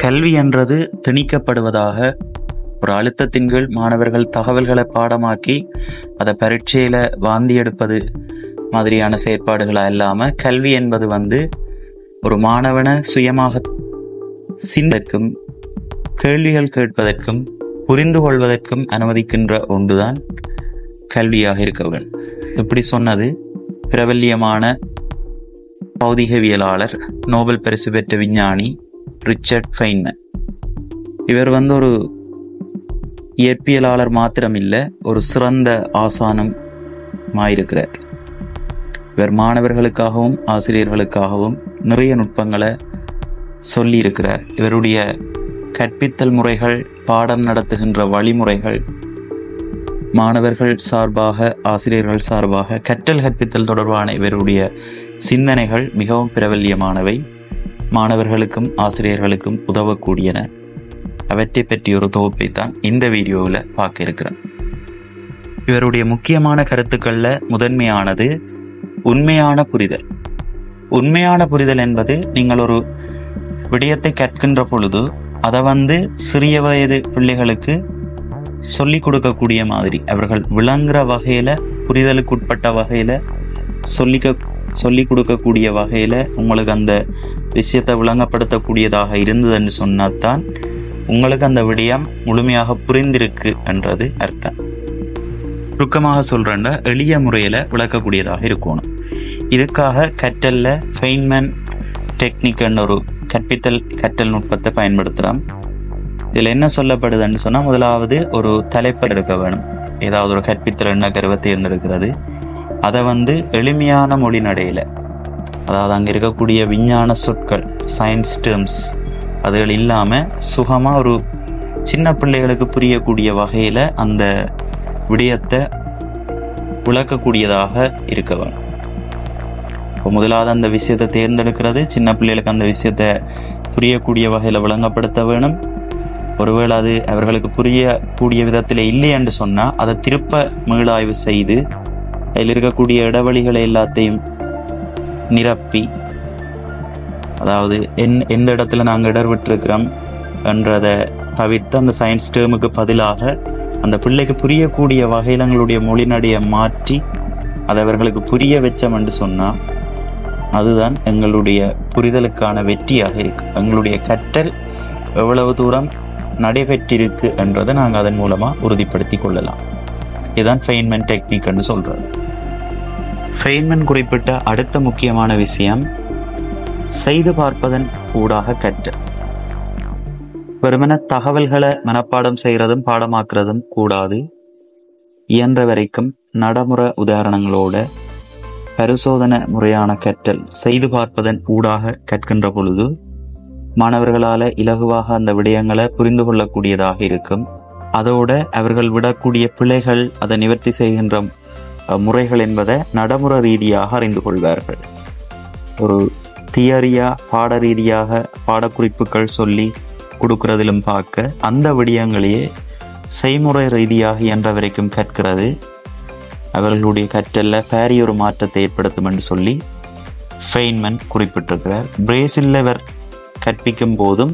கல்வி என்றது திணிக்கப்படுவதாக ஒரு அழுத்தத்தின் கீழ் மாணவர்கள் தகவல்களை பாடமாக்கி அதை பரீட்சையில வாந்தி எடுப்பது மாதிரியான செயற்பாடுகளா இல்லாம கல்வி என்பது ஒரு மாணவனை சுயமாக சிந்திக்கும், கேள்விகள் கேட்பதற்கும் புரிந்து கொள்வதற்கும் அனுமதிக்கின்ற ஒன்றுதான் கல்வியாக இருக்க வேண்டும். இப்படி சொன்னது பிரபல்யமான பௌதிகவியலாளர், நோபல் பரிசு பெற்ற விஞ்ஞானி ரிச்சர்ட் ஃபெய்ன்மேன். இவர் ஒரு இயற்பியலாளர் மாத்திரமில்ல, ஒரு சிறந்த ஆசானம் ஆயிருக்கிறார். இவர் மாணவர்களுக்காகவும் ஆசிரியர்களுக்காகவும் நிறைய நுட்பங்களை சொல்லி இருக்கிறார். இவருடைய கற்பித்தல் முறைகள், பாடம் நடத்துகின்ற வழிமுறைகள், மாணவர்கள் சார்பாக ஆசிரியர்கள் சார்பாக கற்றல் கற்பித்தல் தொடர்பான இவருடைய சிந்தனைகள் மிகவும் பிரபல்யமானவை, மாணவர்களுக்கும் ஆசிரியர்களுக்கும் உதவக்கூடியன. அவற்றை பற்றிய ஒரு தொகுப்பை தான் இந்த வீடியோவில் பார்க்க இருக்கிறேன். இவருடைய முக்கியமான கருத்துக்கள்ல முதன்மையானது உண்மையான புரிதல். உண்மையான புரிதல் என்பது நீங்கள் ஒரு விடயத்தை கற்கின்ற பொழுது அதை சிறிய வயது பிள்ளைகளுக்கு சொல்லிக் கொடுக்கக்கூடிய மாதிரி, அவர்கள் விளங்குற வகையில, புரிதலுக்கு உட்பட்ட வகையில சொல்லிக் கொடுக்கக்கூடிய வகையில உங்களுக்கு அந்த விஷயத்தை விளங்கப்படுத்தக்கூடியதாக இருந்ததுன்னு சொன்னாதான் உங்களுக்கு அந்த விடயம் முழுமையாக புரிந்திருக்கு என்றது அர்த்தம். சுருக்கமாக சொல்றேன்னா எளிய முறையில விளக்கக்கூடியதாக இருக்கணும். இதுக்காக கற்றல்ல ஃபெய்ன்மேன் டெக்னிக் என்ற ஒரு கற்றல் நுட்பத்தை பயன்படுத்துகிறோம். இதில் என்ன சொல்லப்படுதுன்னு சொன்னால், முதலாவது ஒரு தலைப்பு எடுக்க வேணும். ஏதாவது ஒரு கற்பித்தல் என்ன கருவை தேர்ந்தெடுக்கிறது, அதை எளிமையான மொழி நடையில், அதாவது அங்கே இருக்கக்கூடிய விஞ்ஞான சொற்கள், சயின்ஸ் டேர்ம்ஸ் அதுகள் இல்லாமல் சுகமாக ஒரு சின்ன பிள்ளைகளுக்கு புரியக்கூடிய வகையில் அந்த விடயத்தை விளக்கக்கூடியதாக இருக்க வேணும். இப்போ முதலாவது அந்த விஷயத்தை தேர்ந்தெடுக்கிறது, சின்ன பிள்ளைகளுக்கு அந்த விஷயத்தை புரியக்கூடிய வகையில் விளங்கப்படுத்த வேணும். ஒருவேளை அது அவர்களுக்கு புரியக்கூடிய விதத்தில் இல்லை என்று சொன்னால் அதை திருப்ப மீளாய்வு செய்து அதில் இருக்கக்கூடிய இடைவெளிகளை எல்லாத்தையும் நிரப்பி, அதாவது எந்த இடத்துல நாங்கள் இடர் விட்டுருக்கிறோம் என்றதை தவிர்த்து அந்த சயின்ஸ் டேர்முக்கு பதிலாக அந்த பிள்ளைக்கு புரியக்கூடிய வகையில் எங்களுடைய மொழிநடையை மாற்றி அதை அவர்களுக்கு புரிய வச்சோம் என்று சொன்னால் அதுதான் எங்களுடைய புரிதலுக்கான வெற்றியாக இருக்கு. எங்களுடைய கற்றல் எவ்வளவு தூரம் நடைபெற்றிருக்கு என்றதை நாங்கள் அதன் மூலமாக உறுதிப்படுத்தி கொள்ளலாம். இதுதான் ஃபெய்ன்மேன் டெக்னிக் என்று சொல்கிறோம். ஃபெய்ன்மேன் குறிப்பிட்ட அடுத்த முக்கியமான விஷயம் செய்து பார்ப்பதன் ஊடாக கற்றல். வெறுமன தகவல்களை மனப்பாடம் செய்கிறதும் பாடமாக்குறதும் கூடாது. இயன்ற வரைக்கும் நடைமுறை உதாரணங்களோட பரிசோதனை முறையான கற்றல், செய்து பார்ப்பதன் ஊடாக கற்கின்ற பொழுது மாணவர்களால் இலகுவாக அந்த விடயங்களை புரிந்து கொள்ளக்கூடியதாக இருக்கும். அதோட அவர்கள் விடக்கூடிய பிழைகள், அதை நிவர்த்தி செய்கின்ற முறைகள் என்பதை நடைமுறை ரீதியாக அறிந்து கொள்வார்கள். ஒரு தியரியா பாட ரீதியாக பாடக்குறிப்புகள் சொல்லி கொடுக்கறதிலும் பார்க்க அந்த விடயங்களையே செய்முறை ரீதியாக இயன்ற வரைக்கும் கற்கிறது அவர்களுடைய கற்றல்ல பாரிய ஒரு மாற்றத்தை ஏற்படுத்தும் என்று சொல்லி ஃபெய்ன்மேன் குறிப்பிட்டிருக்கிறார். பிரேசில்ல இவர் கற்பிக்கும் போதும்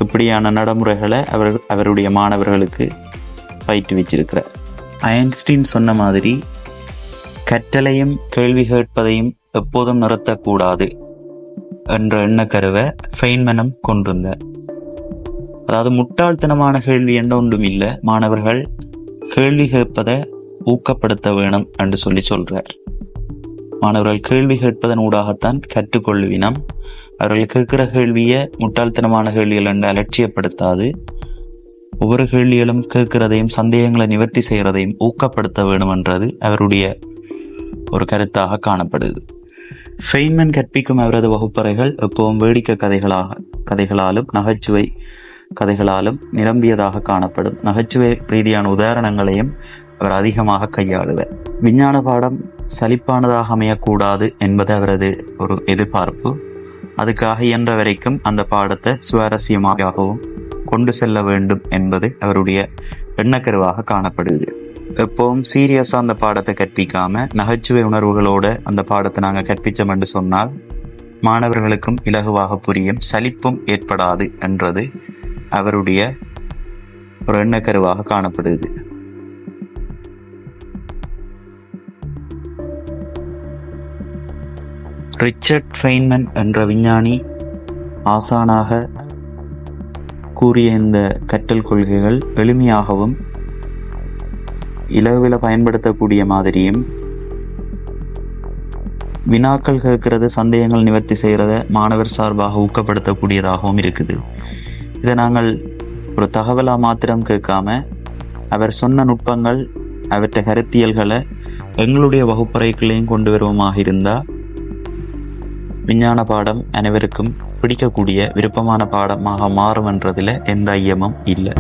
இப்படியான நடைமுறைகளை அவருடைய மாணவர்களுக்கு பயிற்றுவிச்சிருக்கிறார். ஐன்ஸ்டீன் சொன்ன மாதிரி கற்றலையும் கேள்வி கேட்பதையும் எப்போதும் நிறுத்தக்கூடாது என்ற எண்ணக்கருவை ஃபெய்ன்மேனும் கொண்டிருந்தார். அதாவது முட்டாள்தனமான கேள்வி என்ற ஒன்றும் இல்லை, மாணவர்கள் கேள்வி கேட்பதை ஊக்கப்படுத்த வேணும் என்று சொல்றார். மாணவர்கள் கேள்வி கேட்பதன் ஊடாகத்தான் கற்றுக்கொள்ளுவினம். அவர்கள் கேட்கிற கேள்வியை முட்டாள்தனமான கேள்விகள் என்று அலட்சியப்படுத்தாது, ஒவ்வொரு கேள்விகளும் கேட்கிறதையும் சந்தேகங்களை நிவர்த்தி செய்கிறதையும் ஊக்கப்படுத்த வேணும் என்றது அவருடைய ஒரு கருத்தாக காணப்படுது. ஃபெய்ன்மேன் கற்பிக்கும் அவரது வகுப்பறைகள் எப்பவும் வேடிக்கை கதைகளாலும் நகைச்சுவை கதைகளாலும் நிரம்பியதாக காணப்படும். நகைச்சுவை ரீதியான உதாரணங்களையும் அவர் அதிகமாக கையாளுவர். விஞ்ஞான பாடம் சலிப்பானதாக அமையக்கூடாது என்பது அவரது ஒரு எதிர்பார்ப்பு. அதுக்காக இயன்ற வரைக்கும் அந்த பாடத்தை சுவாரஸ்யமாகவும் கொண்டு செல்ல வேண்டும் என்பது அவருடைய எண்ணக்கருவாக காணப்படுது. எப்பவும் சீரியஸா அந்த பாடத்தை கற்பிக்காம நகைச்சுவை உணர்வுகளோட அந்த பாடத்தை நாங்கள் கற்பிச்சோம் என்று சொன்னால் மாணவர்களுக்கும் இலகுவாக புரியும், சலிப்பும் ஏற்படாது என்றது அவருடைய ஒரு எண்ணக்கருவாக காணப்படுது. ரிச்சர்ட் ஃபெய்ன்மன் என்ற விஞ்ஞானி ஆசானாக கூறிய இந்த கற்றல் கொள்கைகள் எளிமையாகவும் இலகுவில் பயன்படுத்தக்கூடிய மாதிரியும், வினாக்கள் கேட்கிறது, சந்தேகங்கள் நிவர்த்தி செய்கிறத மாணவர் சார்பாக ஊக்கப்படுத்தக்கூடியதாகவும் இருக்குது. இதை நாங்கள் ஒரு தகவலாக மாத்திரம் கேட்காம அவர் சொன்ன நுட்பங்கள், அவற்றை கருத்தியல்களை எங்களுடைய வகுப்பறைகளையும் கொண்டு வருவமாக இருந்தால் விஞ்ஞான பாடம் அனைவருக்கும் பிடிக்கக்கூடிய விருப்பமான பாடமாக மாறும் என்றதில் எந்த ஐயமும் இல்லை.